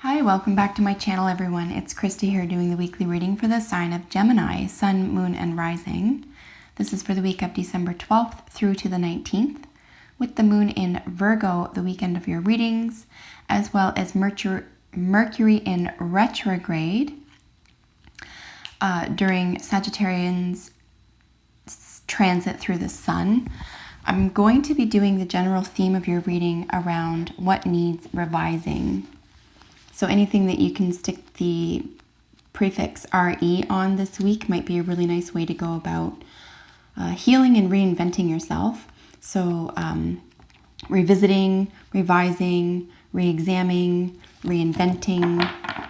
Hi, welcome back to my channel, everyone. It's Christy here doing the weekly reading for the sign of Gemini, Sun, Moon, and Rising. This is for the week of December 12th through to the 19th, with the Moon in Virgo, the weekend of your readings, as well as Mercury in retrograde during Sagittarian's transit through the Sun. I'm going to be doing the general theme of your reading around what needs revising. So anything that you can stick the prefix RE on this week might be a really nice way to go about healing and reinventing yourself. So revisiting, revising, re-examining, reinventing,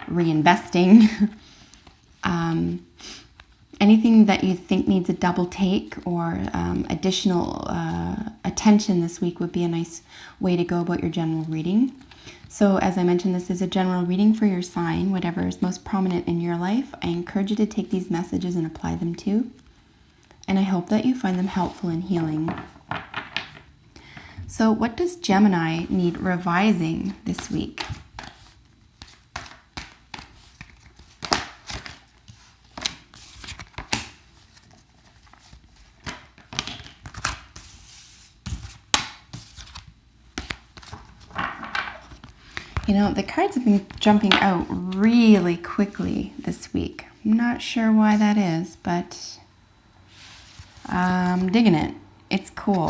reinvesting. Anything that you think needs a double take or additional attention this week would be a nice way to go about your general reading. So as I mentioned, this is a general reading for your sign, whatever is most prominent in your life. I encourage you to take these messages and apply them too. And I hope that you find them helpful in healing. So what does Gemini need revising this week? You know, the cards have been jumping out really quickly this week. I'm not sure why that is, but I'm digging it. It's cool.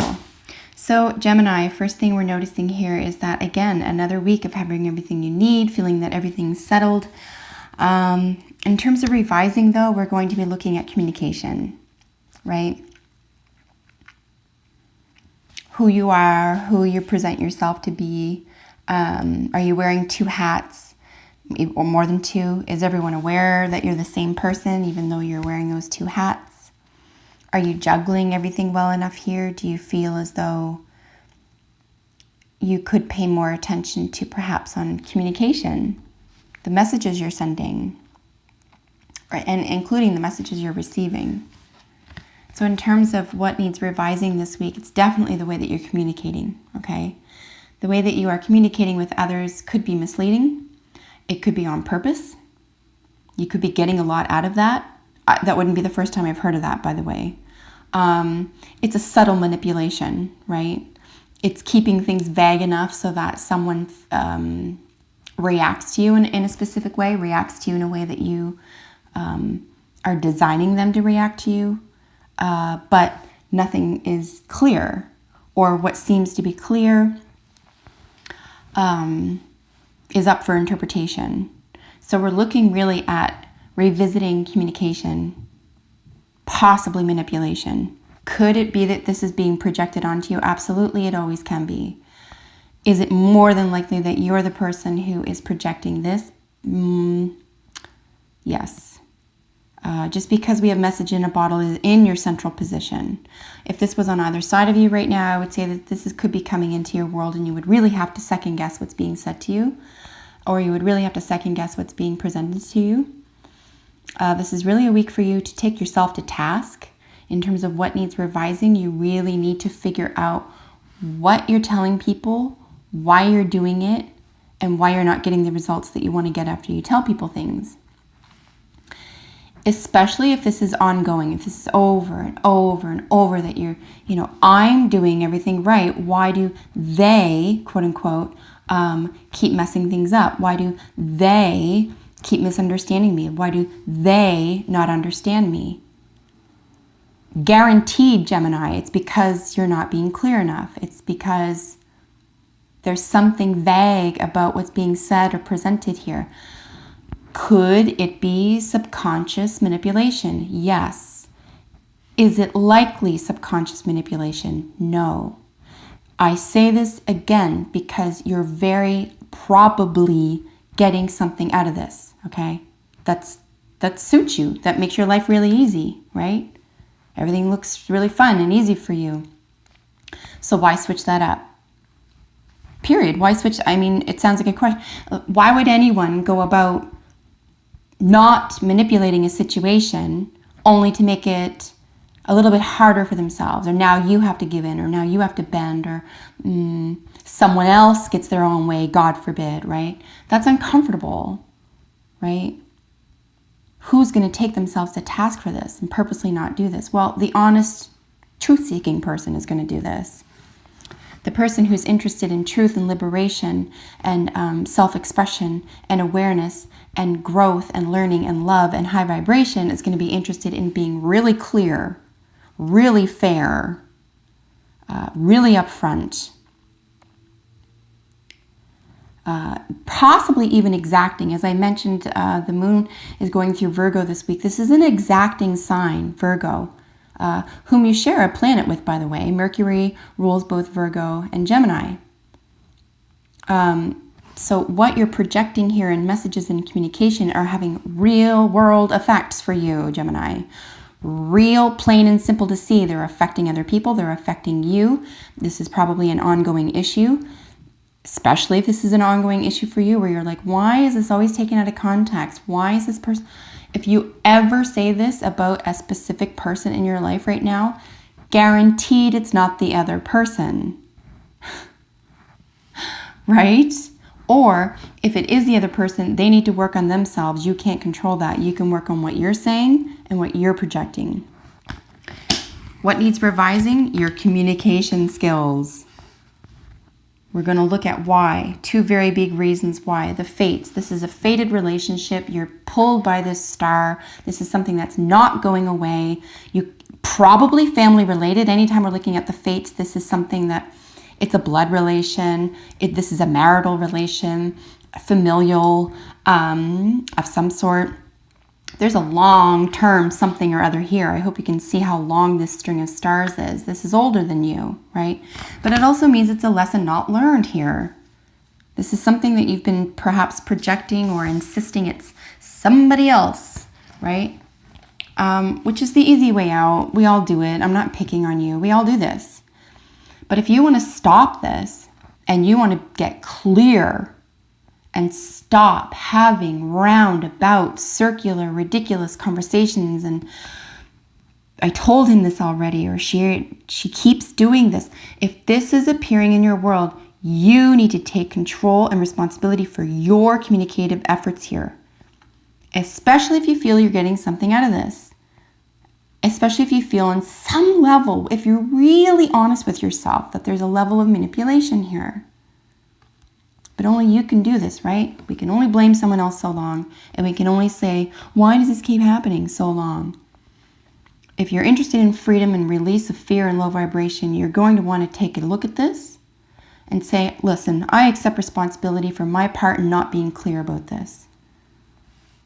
So Gemini, first thing we're noticing here is that, again, another week of having everything you need, feeling that everything's settled. In terms of revising, though, we're going to be looking at communication, right? Who you are, who you present yourself to be. Are you wearing two hats or more than two? Is everyone aware that you're the same person even though you're wearing those two hats? Are you juggling everything well enough here? Do you feel as though you could pay more attention to perhaps on communication, the messages you're sending, and including the messages you're receiving? So in terms of what needs revising this week, it's definitely the way that you're communicating, okay? The way that you are communicating with others could be misleading. It could be on purpose. You could be getting a lot out of that. That wouldn't be the first time I've heard of that, by the way. It's a subtle manipulation, right? It's keeping things vague enough so that someone reacts to you in a specific way, reacts to you in a way that you are designing them to react to you, but nothing is clear, or what seems to be clear is up for interpretation. So we're looking really at revisiting communication, possibly manipulation. Could it be that this is being projected onto you? Absolutely, it always can be. Is it more than likely that you're the person who is projecting this? Yes. Just because we have message in a bottle is in your central position. If this was on either side of you right now, I would say that this could be coming into your world and you would really have to second guess what's being said to you, or you would really have to second guess what's being presented to you. This is really a week for you to take yourself to task in terms of what needs revising. You really need to figure out what you're telling people, why you're doing it, and why you're not getting the results that you want to get after you tell people things. Especially if this is ongoing, if this is over and over and over, that I'm doing everything right. Why do they, quote unquote, keep messing things up? Why do they keep misunderstanding me? Why do they not understand me? Guaranteed, Gemini, it's because you're not being clear enough. It's because there's something vague about what's being said or presented here. Could it be subconscious manipulation? Yes. Is it likely subconscious manipulation? No. I say this again because you're very probably getting something out of this, okay? That suits you. That makes your life really easy, right? Everything looks really fun and easy for you. So why switch that up? Period. Why switch? I mean, it sounds like a question. Why would anyone go about not manipulating a situation only to make it a little bit harder for themselves, or now you have to give in, or now you have to bend, or someone else gets their own way, God forbid, right? That's uncomfortable, right? Who's going to take themselves to task for this and purposely not do this? Well, the honest, truth-seeking person is going to do this. The person who's interested in truth and liberation and self-expression and awareness and growth and learning and love and high vibration is going to be interested in being really clear, really fair, really upfront, possibly even exacting. As I mentioned, the moon is going through Virgo this week. This is an exacting sign, Virgo, whom you share a planet with, by the way. Mercury rules both Virgo and Gemini. So what you're projecting here in messages and communication are having real world effects for you, Gemini. Real, plain and simple to see. They're affecting other people. They're affecting you. This is probably an ongoing issue, especially if this is an ongoing issue for you where you're like, why is this always taken out of context? Why is this person... If you ever say this about a specific person in your life right now, guaranteed it's not the other person. Right? Or if it is the other person, they need to work on themselves. You can't control that. You can work on what you're saying and what you're projecting. What needs revising? Your communication skills. We're going to look at why. 2 very big reasons why. The fates. This is a fated relationship. You're pulled by this star. This is something that's not going away. You probably family related. Anytime we're looking at the fates, this is something that it's a blood relation. This is a marital relation, familial of some sort. There's a long-term something or other here. I hope you can see how long this string of stars is. This is older than you, right? But it also means it's a lesson not learned here. This is something that you've been perhaps projecting or insisting it's somebody else, right? Which is the easy way out. We all do it. I'm not picking on you. We all do this. But if you want to stop this and you want to get clear and stop having roundabout, circular, ridiculous conversations, and I told him this already, or she keeps doing this. If this is appearing in your world, you need to take control and responsibility for your communicative efforts here. Especially if you feel you're getting something out of this. Especially if you feel on some level, if you're really honest with yourself, that there's a level of manipulation here. But only you can do this, right? We can only blame someone else so long. And we can only say, why does this keep happening so long? If you're interested in freedom and release of fear and low vibration, you're going to want to take a look at this and say, listen, I accept responsibility for my part in not being clear about this.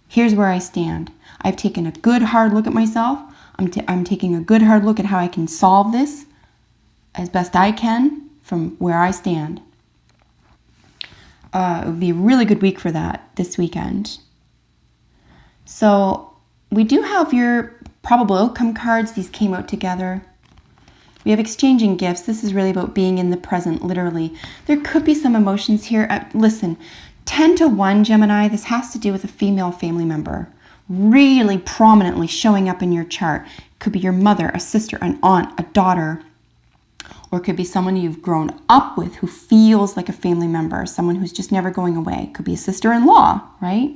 Here's where I stand. I've taken a good hard look at myself. I'm taking a good hard look at how I can solve this as best I can from where I stand. It would be a really good week for that this weekend. So we do have your probable outcome cards. These came out together. We have exchanging gifts. This is really about being in the present, literally. There could be some emotions here. Listen, 10-1, Gemini, this has to do with a female family member really prominently showing up in your chart. Could be your mother, a sister, an aunt, a daughter, or it could be someone you've grown up with who feels like a family member, someone who's just never going away. It could be a sister-in-law, right?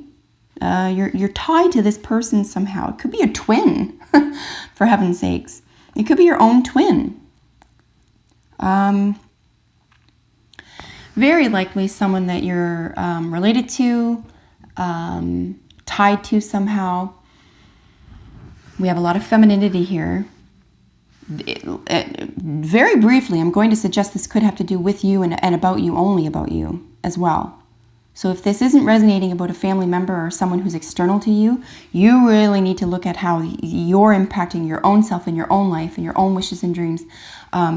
You're tied to this person somehow. It could be a twin, for heaven's sakes. It could be your own twin. Very likely someone that you're related to, tied to somehow. We have a lot of femininity here. Very briefly, I'm going to suggest this could have to do with you and about you, only about you as well. So if this isn't resonating about a family member or someone who's external to you, you really need to look at how you're impacting your own self and your own life and your own wishes and dreams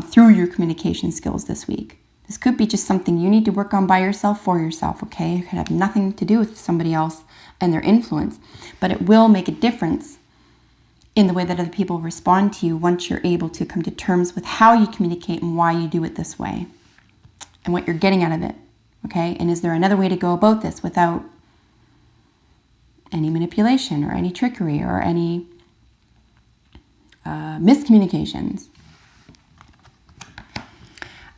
through your communication skills this week. This could be just something you need to work on by yourself, for yourself, okay? It could have nothing to do with somebody else and their influence, but it will make a difference in the way that other people respond to you once you're able to come to terms with how you communicate and why you do it this way and what you're getting out of it, okay? And is there another way to go about this without any manipulation or any trickery or any miscommunications?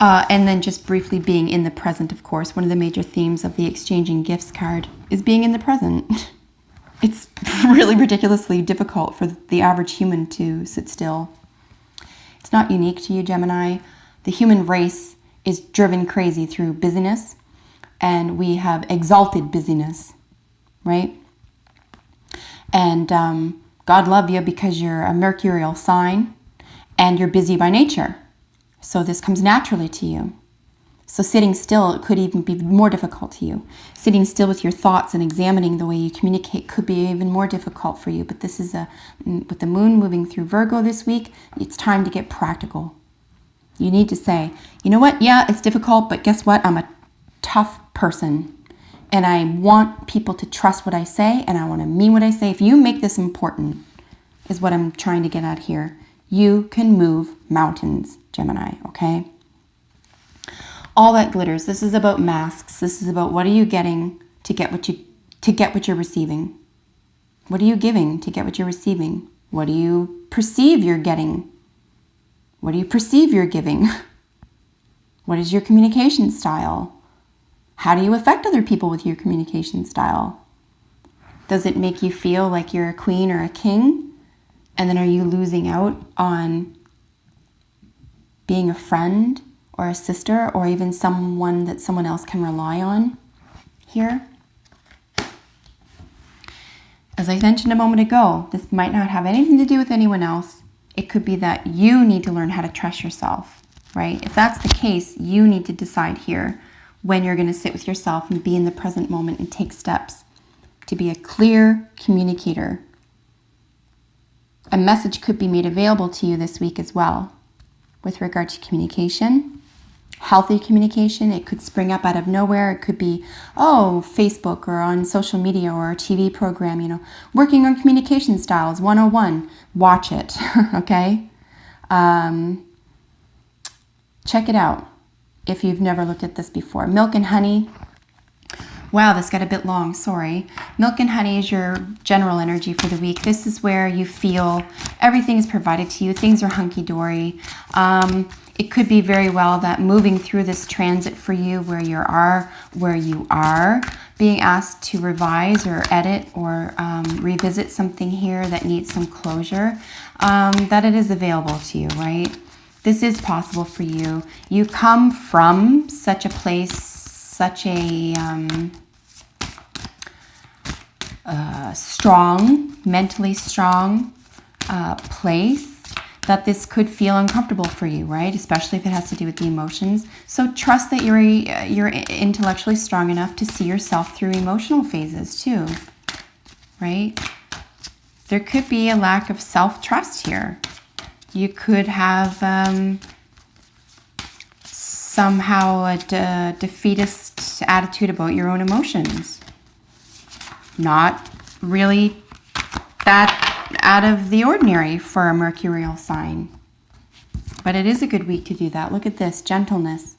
And then just briefly being in the present, of course. One of the major themes of the exchanging gifts card is being in the present. It's really ridiculously difficult for the average human to sit still. It's not unique to you, Gemini. The human race is driven crazy through busyness, and we have exalted busyness, right? And God love you because you're a mercurial sign and you're busy by nature. So this comes naturally to you. So sitting still could even be more difficult to you. Sitting still with your thoughts and examining the way you communicate could be even more difficult for you. But this is with the moon moving through Virgo this week, it's time to get practical. You need to say, you know what? Yeah, it's difficult, but guess what? I'm a tough person. And I want people to trust what I say, and I want to mean what I say. If you make this important, is what I'm trying to get at here. You can move mountains, Gemini, okay? All that glitters. This is about masks. This is about what are you getting to get what you're receiving. What are you giving to get what you're receiving? What do you perceive you're getting? What do you perceive you're giving? What is your communication style? How do you affect other people with your communication style? Does it make you feel like you're a queen or a king? And then are you losing out on being a friend or a sister or even someone that someone else can rely on here? As I mentioned a moment ago, this might not have anything to do with anyone else. It could be that you need to learn how to trust yourself, right? If that's the case, you need to decide here when you're going to sit with yourself and be in the present moment and take steps to be a clear communicator. A message could be made available to you this week as well with regard to communication, healthy communication. It could spring up out of nowhere. It could be, Facebook or on social media or a TV program, working on communication styles 101. Watch it, okay? Check it out if you've never looked at this before. Milk and honey. Wow, this got a bit long, sorry. Milk and honey is your general energy for the week. This is where you feel everything is provided to you. Things are hunky-dory. It could be very well that moving through this transit for you where you are, being asked to revise or edit or revisit something here that needs some closure, that it is available to you, right? This is possible for you. You come from such a place, such a strong, mentally strong place that this could feel uncomfortable for you, right? Especially if it has to do with the emotions. So trust that you're intellectually strong enough to see yourself through emotional phases too, right? There could be a lack of self-trust here. You could have somehow a defeatist attitude about your own emotions. Not really that out of the ordinary for a mercurial sign. But it is a good week to do that. Look at this, gentleness.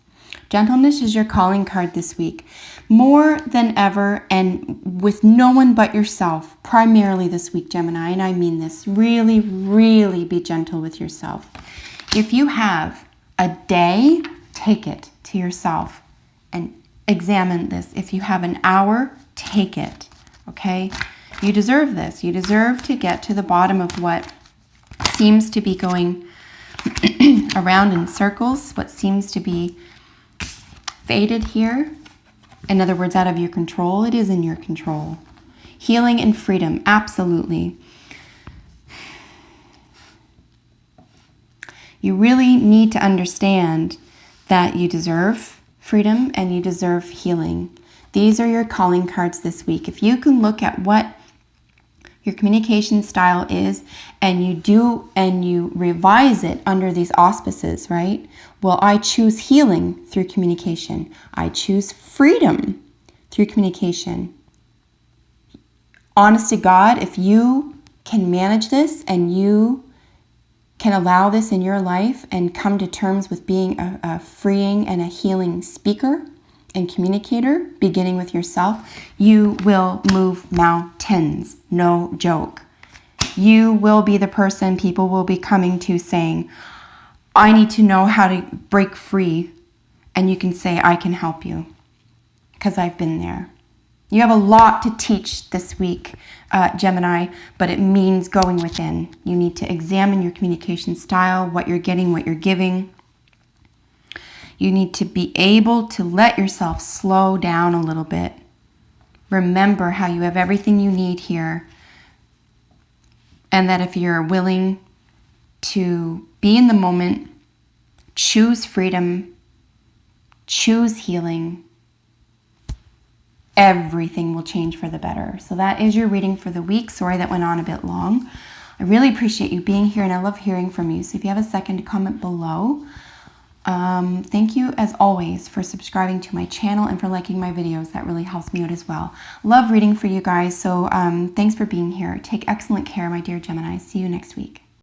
Gentleness is your calling card this week. More than ever, and with no one but yourself, primarily this week, Gemini, and I mean this, really, really be gentle with yourself. If you have a day, take it to yourself and examine this. If you have an hour, take it, okay? You deserve this. You deserve to get to the bottom of what seems to be going around in circles, what seems to be faded here. In other words, out of your control. It is in your control. Healing and freedom, absolutely. You really need to understand that you deserve freedom and you deserve healing. These are your calling cards this week. If you can look at what your communication style is and you revise it under these auspices, right? Well, I choose healing through communication. I choose freedom through communication. Honest to God, if you can manage this and you can allow this in your life and come to terms with being a freeing and a healing speaker and communicator, beginning with yourself, you will move mountains. No joke. You will be the person people will be coming to saying, I need to know how to break free And you can say, I can help you, because I've been there. You have a lot to teach this week, Gemini, but it means going within. You need to examine your communication style, what you're getting, what you're giving. You need to be able to let yourself slow down a little bit. Remember how you have everything you need here, and that if you're willing to be in the moment, choose freedom, choose healing, everything will change for the better. So that is your reading for the week. Sorry that went on a bit long. I really appreciate you being here, and I love hearing from you. So if you have a second to comment below. Thank you as always for subscribing to my channel and for liking my videos. That really helps me out as well. Love reading for you guys. So thanks for being here. Take excellent care, my dear Gemini. See you next week.